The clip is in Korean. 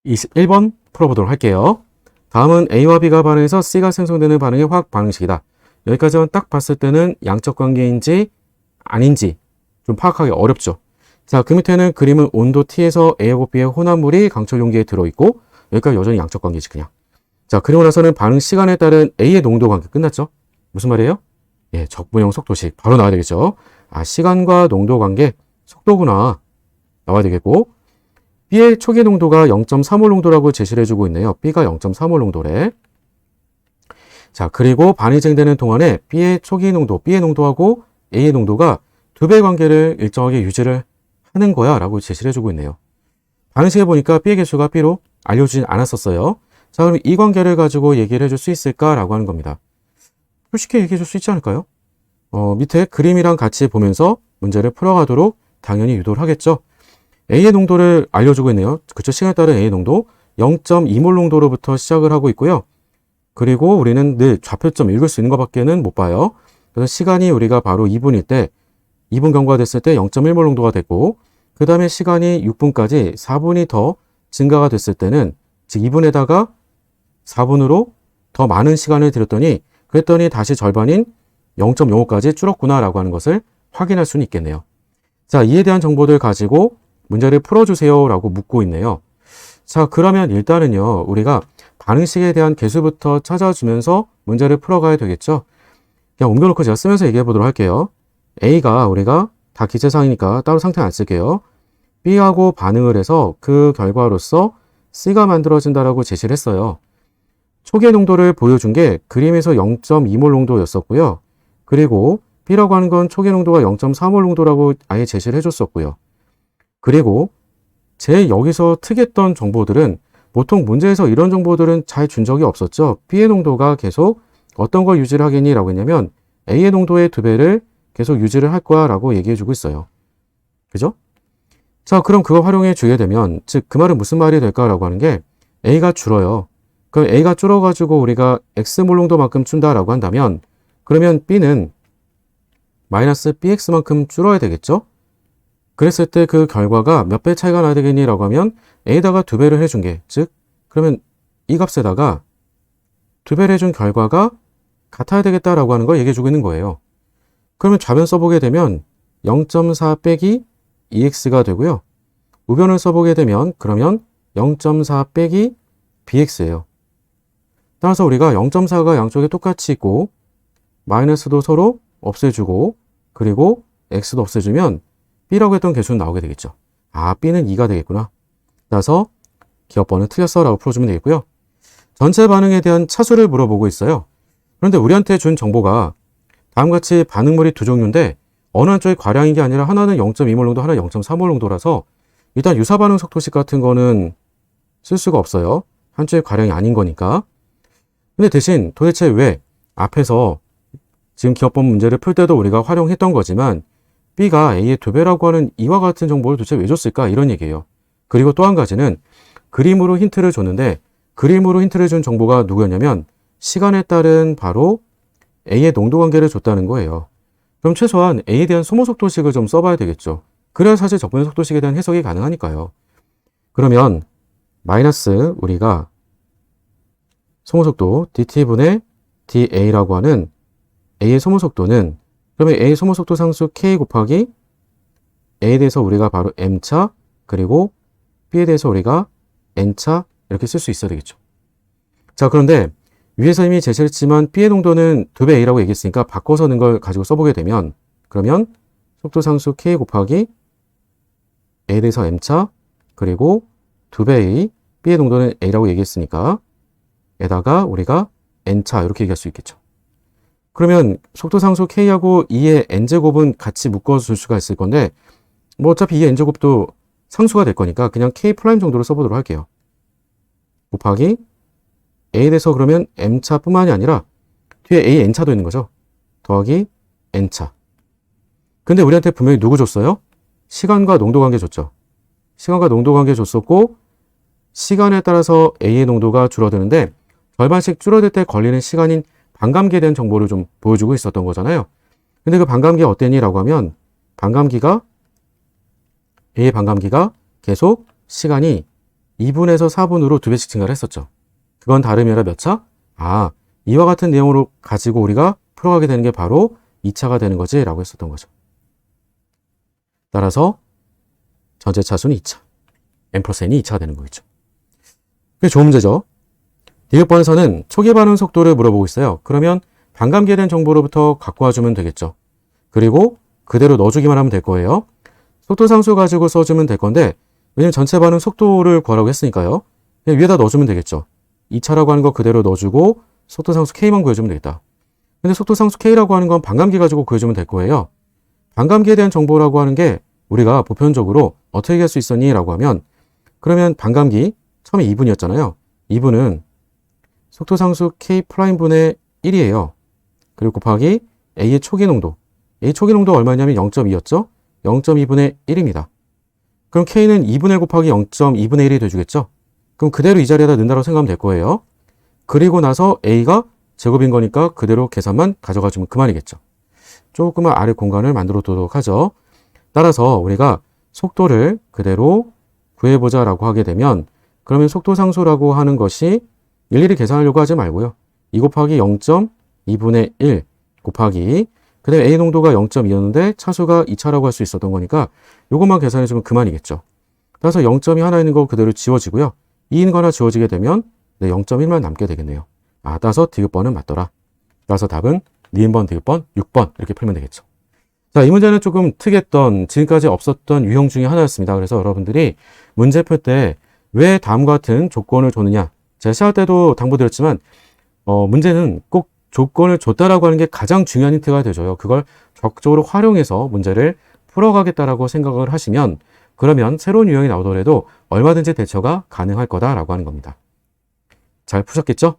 21번 풀어보도록 할게요. 다음은 A와 B가 반응해서 C가 생성되는 반응의 화학 반응식이다. 여기까지만 딱 봤을 때는 양적 관계인지 아닌지 좀 파악하기 어렵죠. 자, 그 밑에는 그림은 온도 T에서 A하고 B의 혼합물이 강철 용기에 들어있고 여기까지 여전히 양적 관계지 그냥. 자, 그리고 나서는 반응 시간에 따른 A의 농도 관계 끝났죠? 무슨 말이에요? 예, 적분형 속도식 바로 나와야 되겠죠? 아, 시간과 농도 관계 속도구나 나와야 되겠고 B의 초기 농도가 0.3몰 농도라고 제시를 해주고 있네요. B가 0.3몰 농도래. 자, 그리고 반응이 진행되는 동안에 B의 초기 농도, B의 농도하고 A의 농도가 두 배의 관계를 일정하게 유지를 하는 거야 라고 제시를 해주고 있네요. 반응식에 보니까 B의 개수가 B로 알려주진 않았었어요. 자, 그럼 이 관계를 가지고 얘기를 해줄 수 있을까라고 하는 겁니다. 쉽게 얘기해 줄 수 있지 않을까요? 밑에 그림이랑 같이 보면서 문제를 풀어가도록 당연히 유도를 하겠죠. A의 농도를 알려주고 있네요. 그쵸? 시간에 따른 A의 농도 0.2몰 농도로부터 시작을 하고 있고요. 그리고 우리는 늘 좌표점 읽을 수 있는 것밖에는 못 봐요. 그래서 시간이 우리가 바로 2분일 때 2분 경과가 됐을 때 0.1몰 농도가 됐고 그 다음에 시간이 6분까지 4분이 더 증가가 됐을 때는 즉 2분에다가 4분으로 더 많은 시간을 들였더니 그랬더니 다시 절반인 0.05까지 줄었구나 라고 하는 것을 확인할 수는 있겠네요. 자, 이에 대한 정보들 가지고 문제를 풀어주세요 라고 묻고 있네요. 자, 그러면 일단은요 우리가 반응식에 대한 개수부터 찾아주면서 문제를 풀어가야 되겠죠. 그냥 옮겨놓고 제가 쓰면서 얘기해 보도록 할게요. A가 우리가 다 기체상이니까 따로 상태 안 쓸게요. B하고 반응을 해서 그 결과로서 C가 만들어진다라고 제시를 했어요. 초기의 농도를 보여준 게 그림에서 0.2몰 농도였었고요. 그리고 B라고 하는 건 초기 농도가 0.3몰 농도라고 아예 제시를 해줬었고요. 그리고 제 여기서 특이했던 정보들은 보통 문제에서 이런 정보들은 잘 준 적이 없었죠. B의 농도가 계속 어떤 걸 유지를 하겠니? 라고 했냐면 A의 농도의 2배를 계속 유지를 할 거야 라고 얘기해 주고 있어요. 그죠? 자, 그럼 그거 활용해 주게 되면 즉 그 말은 무슨 말이 될까라고 하는 게 A가 줄어요. 그럼 A가 줄어가지고 우리가 X몰 농도만큼 준다라고 한다면 그러면 B는 마이너스 BX만큼 줄어야 되겠죠? 그랬을 때 그 결과가 몇 배 차이가 나야 되겠니? 라고 하면 A에다가 2배를 해준 게 즉 그러면 이 값에다가 2배를 해준 결과가 같아야 되겠다라고 하는 걸 얘기해 주고 있는 거예요. 그러면 좌변 써보게 되면 0.4 빼기 2x가 되고요. 우변을 써보게 되면 그러면 0.4 빼기 bx예요. 따라서 우리가 0.4가 양쪽에 똑같이 있고 마이너스도 서로 없애주고 그리고 x도 없애주면 b라고 했던 개수는 나오게 되겠죠. 아, b는 2가 되겠구나. 따라서 기억번은 틀렸어 라고 풀어주면 되겠고요. 전체 반응에 대한 차수를 물어보고 있어요. 그런데 우리한테 준 정보가 다음같이 반응물이 두 종류인데 어느 한쪽이 과량인 게 아니라 하나는 0.2몰 농도, 하나는 0.3몰 농도라서 일단 유사반응 속도식 같은 거는 쓸 수가 없어요. 한쪽이 과량이 아닌 거니까. 근데 대신 도대체 왜 앞에서 지금 기억번 문제를 풀 때도 우리가 활용했던 거지만 B가 A의 2배라고 하는 이와 같은 정보를 도대체 왜 줬을까? 이런 얘기예요. 그리고 또 한 가지는 그림으로 힌트를 줬는데 그림으로 힌트를 준 정보가 누구였냐면 시간에 따른 바로 A의 농도 관계를 줬다는 거예요. 그럼 최소한 A에 대한 소모 속도식을 좀 써봐야 되겠죠. 그래야 사실 적분 속도식에 대한 해석이 가능하니까요. 그러면 마이너스 우리가 소모 속도 dt분의 da라고 하는 A의 소모 속도는 그러면 A의 소모 속도 상수 K 곱하기 A에 대해서 우리가 바로 M차 그리고 B에 대해서 우리가 N차 이렇게 쓸 수 있어야 되겠죠. 자, 그런데 위에서 이미 제시했지만 B의 농도는 2배 A라고 얘기했으니까 바꿔서 넣은 걸 가지고 써보게 되면 그러면 속도 상수 K 곱하기 A에 대해서 M차 그리고 2배 A B의 농도는 A라고 얘기했으니까 에다가 우리가 N차 이렇게 얘기할 수 있겠죠. 그러면 속도 상수 K하고 2의 N제곱은 같이 묶어줄 수가 있을 건데 뭐 어차피 2의 N제곱도 상수가 될 거니까 그냥 K 프라임 정도로 써보도록 할게요. 곱하기 A에 대해서 그러면 M차 뿐만이 아니라 뒤에 A N차도 있는 거죠. 더하기 N차. 근데 우리한테 분명히 누구 줬어요? 시간과 농도 관계 줬죠. 시간과 농도 관계 줬었고 시간에 따라서 A의 농도가 줄어드는데 절반씩 줄어들 때 걸리는 시간인 반감기에 대한 정보를 좀 보여주고 있었던 거잖아요. 근데 그 반감기가 어땠니? 라고 하면 A의 반감기가 계속 시간이 2분에서 4분으로 2배씩 증가를 했었죠. 그건 다름이 아니라 몇 차? 이와 같은 내용으로 가지고 우리가 풀어가게 되는 게 바로 2차가 되는 거지 라고 했었던 거죠. 따라서 전체 차수는 2차, n 플러스 n이 2차가 되는 거겠죠. 그게 좋은 문제죠. 디귿번에서는 초기 반응 속도를 물어보고 있어요. 그러면 반감기에 대한 정보로부터 갖고 와주면 되겠죠. 그리고 그대로 넣어주기만 하면 될 거예요. 속도 상수 가지고 써주면 될 건데, 왜냐면 전체 반응 속도를 구하라고 했으니까요. 그냥 위에다 넣어주면 되겠죠. 2차라고 하는 거 그대로 넣어주고 속도 상수 K만 구해주면 되겠다. 근데 속도 상수 K라고 하는 건 반감기 가지고 구해주면 될 거예요. 반감기에 대한 정보라고 하는 게 우리가 보편적으로 어떻게 얘기할 수 있었니? 라고 하면, 그러면 반감기 처음에 2분이었잖아요. 2분은 속도 상수 K'분의 1이에요. 그리고 곱하기 A의 초기 농도. A 초기 농도 얼마냐면 0.2였죠? 0.2분의 1입니다. 그럼 K는 2분의 1 곱하기 0.2분의 1이 돼주겠죠? 그럼 그대로 이 자리에다 넣는다고 생각하면 될 거예요. 그리고 나서 A가 제곱인 거니까 그대로 계산만 가져가주면 그만이겠죠. 조금만 아래 공간을 만들어 두도록 하죠. 따라서 우리가 속도를 그대로 구해보자 라고 하게 되면, 그러면 속도 상수라고 하는 것이 일일이 계산하려고 하지 말고요. 2 곱하기 0.2분의 1 곱하기, 그 다음에 A 농도가 0.2였는데 차수가 2차라고 할 수 있었던 거니까 이것만 계산해주면 그만이겠죠. 따라서 0점이 하나 있는 거 그대로 지워지고요. 2인 거 하나 지워지게 되면 0.1만 남게 되겠네요. 따라서 디귿번은 맞더라. 따라서 답은 니은번, 디귿번, 6번 이렇게 풀면 되겠죠. 자, 이 문제는 조금 특이했던, 지금까지 없었던 유형 중에 하나였습니다. 그래서 여러분들이 문제 풀 때 왜 다음과 같은 조건을 줬느냐. 제가 시작할 때도 당부드렸지만 문제는 꼭 조건을 줬다라고 하는 게 가장 중요한 힌트가 되줘요. 그걸 적극적으로 활용해서 문제를 풀어가겠다라고 생각을 하시면, 그러면 새로운 유형이 나오더라도 얼마든지 대처가 가능할 거다라고 하는 겁니다. 잘 푸셨겠죠?